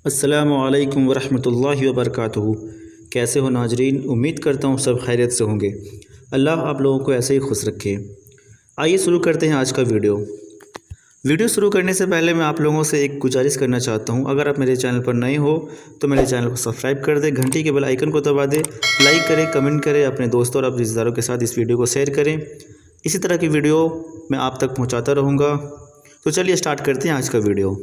अस्सलामुअलैकुम वरहमतुल्लाहि वबरकातुहू। कैसे हो नाजरीन? उम्मीद करता हूँ सब खैरियत से होंगे। अल्लाह आप लोगों को ऐसे ही खुश रखे। आइए शुरू करते हैं आज का वीडियो शुरू करने से पहले मैं आप लोगों से एक गुजारिश करना चाहता हूँ। अगर आप मेरे चैनल पर नए हो तो मेरे चैनल को सब्सक्राइब कर दें, घंटी के बेल आइकन को दबा दें, लाइक करें, कमेंट करें, अपने दोस्तों और अपने रिश्तेदारों के साथ इस वीडियो को शेयर करें। इसी तरह की वीडियो मैं आप तक पहुँचाता रहूँगा। तो चलिए स्टार्ट करते हैं आज का वीडियो।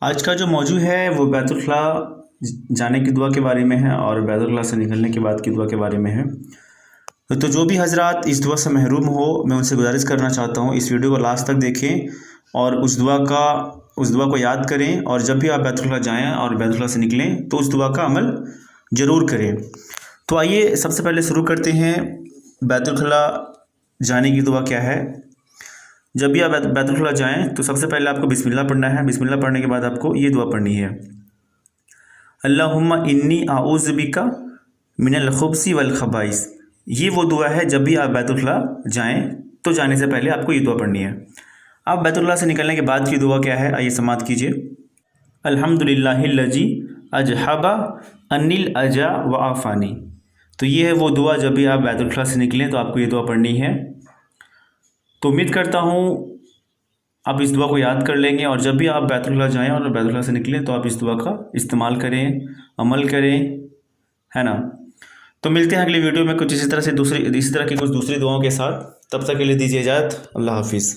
आज का जो मौजू है वो बैतुल्ला जाने की दुआ के बारे में है और बैतुल्ला से निकलने के बाद की दुआ के बारे में है। तो जो भी हजरात इस दुआ से महरूम हो, मैं उनसे गुजारिश करना चाहता हूँ इस वीडियो को लास्ट तक देखें और उस दुआ को याद करें, और जब भी आप बैतुल्ला जाएं और बैतुल्ला से निकलें तो उस दुआ का अमल ज़रूर करें। तो आइए सबसे पहले शुरू करते हैं। बैतुल्ला जाने की दुआ क्या है? जब भी आप बैतुल्ला जाएं तो सबसे पहले आपको बिस्मिल्लाह पढ़ना है। बिस्मिल्लाह पढ़ने के बाद आपको ये दुआ पढ़नी है, अल्लाहुम्मा इन्नी आऊज़ु बिका मिनल खुब्सी वल खबाइस। ये वो दुआ है जब भी आप बैतुल्ला जाएं तो जाने से पहले आपको ये दुआ पढ़नी है। अब बैतुल्ला से निकलने के बाद की दुआ क्या है, आइए समाअत कीजिए। अल्हम्दुलिल्लाहिल्लज़ी अजहबा अनिल अजा व आफ़ानी। तो ये है वो दुआ जब भी आप बैतुल्ला से निकलें तो आपको ये दुआ पढ़नी है। तो उम्मीद करता हूँ आप इस दुआ को याद कर लेंगे और जब भी आप बैतुल्ला जाएं और बैतुल्ला से निकलें तो आप इस दुआ का इस्तेमाल करें, अमल करें, है ना। तो मिलते हैं अगली वीडियो में कुछ इसी तरह की कुछ दूसरी दुआओं के साथ। तब तक के लिए दीजिए इजाज़त। अल्लाह हाफिज़।